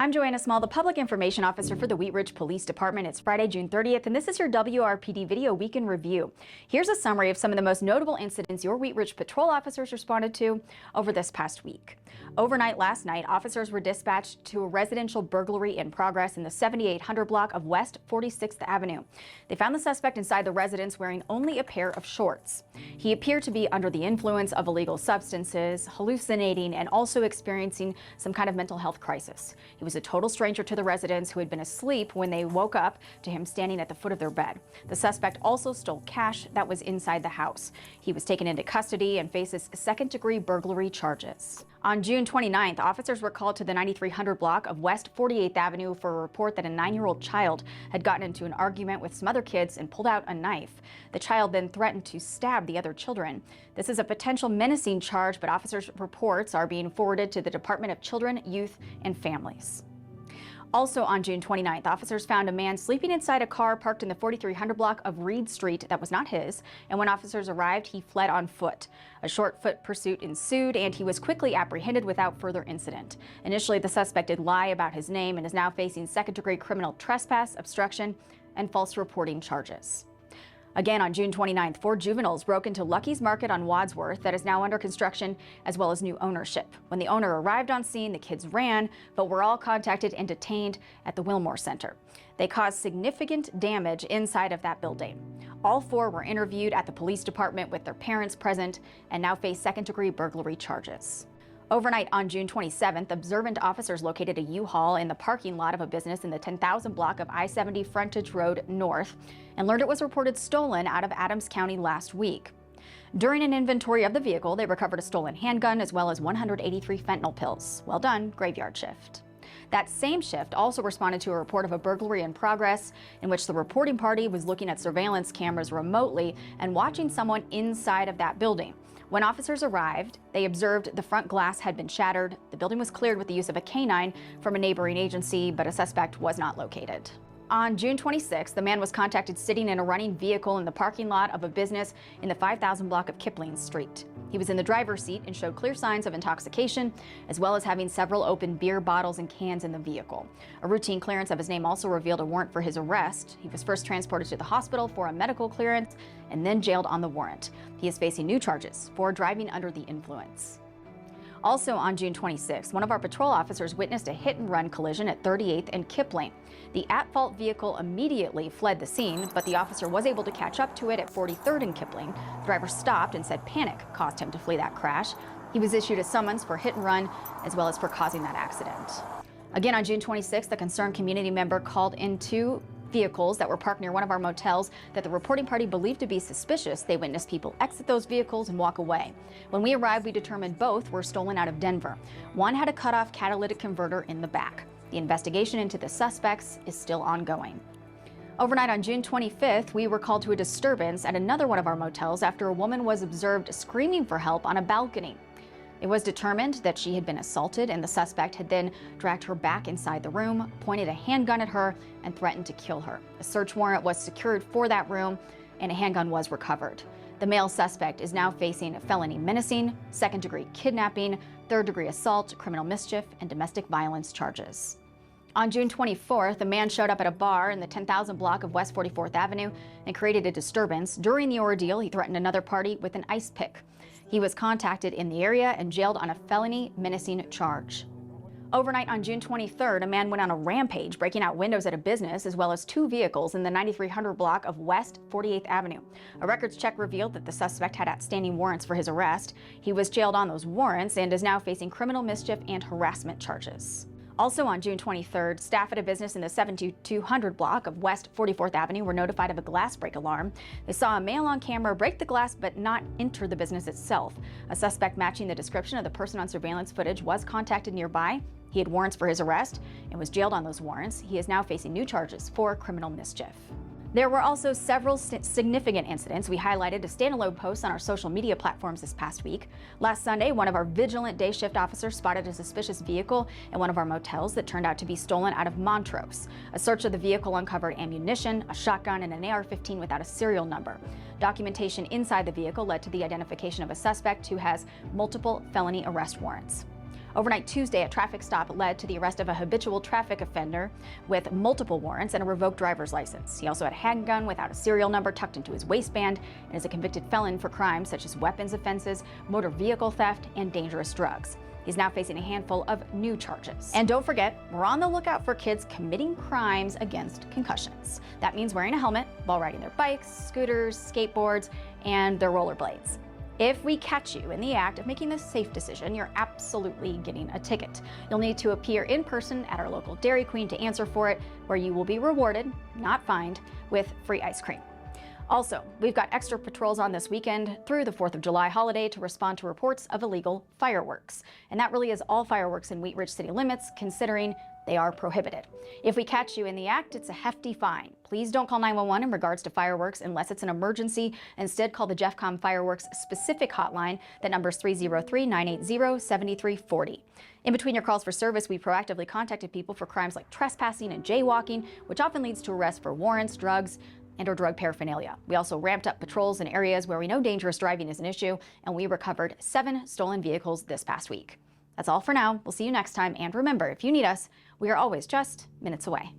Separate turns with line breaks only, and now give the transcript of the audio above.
I'm Joanna Small, the Public Information Officer for the Wheat Ridge Police Department. It's Friday, June 30th, and this is your WRPD Video Week in Review. Here's a summary of some of the most notable incidents your Wheat Ridge patrol officers responded to over this past week. Overnight last night, officers were dispatched to a residential burglary in progress in the 7800 block of West 46th Avenue. They found the suspect inside the residence wearing only a pair of shorts. He appeared to be under the influence of illegal substances, hallucinating, and also experiencing some kind of mental health crisis. He was a total stranger to the residents who had been asleep when they woke up to him standing at the foot of their bed. The suspect also stole cash that was inside the house. He was taken into custody and faces second-degree burglary charges. On June 29th, officers were called to the 9300 block of West 48th Avenue for a report that a 9-year-old child had gotten into an argument with some other kids and pulled out a knife. The child then threatened to stab the other children. This is a potential menacing charge, but officers' reports are being forwarded to the Department of Children, Youth, and Families. Also on June 29th, officers found a man sleeping inside a car parked in the 4300 block of Reed Street that was not his, and when officers arrived, he fled on foot. A short foot pursuit ensued, and he was quickly apprehended without further incident. Initially, the suspect did lie about his name and is now facing second-degree criminal trespass, obstruction, and false reporting charges. Again, on June 29th, 4 juveniles broke into Lucky's Market on Wadsworth that is now under construction, as well as new ownership. When the owner arrived on scene, the kids ran, but were all contacted and detained at the Wilmore Center. They caused significant damage inside of that building. All 4 were interviewed at the police department with their parents present and now face second-degree burglary charges. Overnight on June 27th, observant officers located a U-Haul in the parking lot of a business in the 10,000 block of I-70 Frontage Road North and learned it was reported stolen out of Adams County last week. During an inventory of the vehicle, they recovered a stolen handgun as well as 183 fentanyl pills. Well done, graveyard shift. That same shift also responded to a report of a burglary in progress in which the reporting party was looking at surveillance cameras remotely and watching someone inside of that building. When officers arrived, they observed the front glass had been shattered. The building was cleared with the use of a canine from a neighboring agency, but a suspect was not located. On June 26th, the man was contacted sitting in a running vehicle in the parking lot of a business in the 5000 block of Kipling Street. He was in the driver's seat and showed clear signs of intoxication, as well as having several open beer bottles and cans in the vehicle. A routine clearance of his name also revealed a warrant for his arrest. He was first transported to the hospital for a medical clearance and then jailed on the warrant. He is facing new charges for driving under the influence. Also on June 26th, one of our patrol officers witnessed a hit-and-run collision at 38th and Kipling. The at-fault vehicle immediately fled the scene, but the officer was able to catch up to it at 43rd and Kipling. The driver stopped and said panic caused him to flee that crash. He was issued a summons for hit-and-run as well as for causing that accident. Again on June 26th, a concerned community member called in 2 vehicles that were parked near one of our motels that the reporting party believed to be suspicious. They witnessed people exit those vehicles and walk away. When we arrived, we determined both were stolen out of Denver. One had a cut-off catalytic converter in the back. The investigation into the suspects is still ongoing. Overnight on June 25th, we were called to a disturbance at another one of our motels after a woman was observed screaming for help on a balcony. It was determined that she had been assaulted, and the suspect had then dragged her back inside the room, pointed a handgun at her, and threatened to kill her. A search warrant was secured for that room, and a handgun was recovered. The male suspect is now facing felony menacing, second-degree kidnapping, third-degree assault, criminal mischief, and domestic violence charges. On June 24th, a man showed up at a bar in the 10,000 block of West 44th Avenue and created a disturbance. During the ordeal, he threatened another party with an ice pick. He was contacted in the area and jailed on a felony menacing charge. Overnight on June 23rd, a man went on a rampage, breaking out windows at a business as well as 2 vehicles in the 9300 block of West 48th Avenue. A records check revealed that the suspect had outstanding warrants for his arrest. He was jailed on those warrants and is now facing criminal mischief and harassment charges. Also on June 23rd, staff at a business in the 7200 block of West 44th Avenue were notified of a glass break alarm. They saw a male on camera break the glass but not enter the business itself. A suspect matching the description of the person on surveillance footage was contacted nearby. He had warrants for his arrest and was jailed on those warrants. He is now facing new charges for criminal mischief. There were also several significant incidents. We highlighted a standalone post on our social media platforms this past week. Last Sunday, one of our vigilant day shift officers spotted a suspicious vehicle in one of our motels that turned out to be stolen out of Montrose. A search of the vehicle uncovered ammunition, a shotgun, and an AR-15 without a serial number. Documentation inside the vehicle led to the identification of a suspect who has multiple felony arrest warrants. Overnight Tuesday, a traffic stop led to the arrest of a habitual traffic offender with multiple warrants and a revoked driver's license. He also had a handgun without a serial number tucked into his waistband and is a convicted felon for crimes such as weapons offenses, motor vehicle theft, and dangerous drugs. He's now facing a handful of new charges. And don't forget, we're on the lookout for kids committing crimes against concussions. That means wearing a helmet while riding their bikes, scooters, skateboards, and their rollerblades. If we catch you in the act of making this safe decision, you're absolutely getting a ticket. You'll need to appear in person at our local Dairy Queen to answer for it, where you will be rewarded, not fined, with free ice cream. Also, we've got extra patrols on this weekend through the 4th of July holiday to respond to reports of illegal fireworks. And that really is all fireworks in Wheat Ridge city limits, considering they are prohibited. If we catch you in the act, it's a hefty fine. Please don't call 911 in regards to fireworks unless it's an emergency. Instead, call the Jeffcom Fireworks specific hotline. That number is 303-980-7340. In between your calls for service, we proactively contacted people for crimes like trespassing and jaywalking, which often leads to arrests for warrants, drugs, and/or drug paraphernalia. We also ramped up patrols in areas where we know dangerous driving is an issue, and we recovered 7 stolen vehicles this past week. That's all for now. We'll see you next time, and remember, if you need us, we are always just minutes away.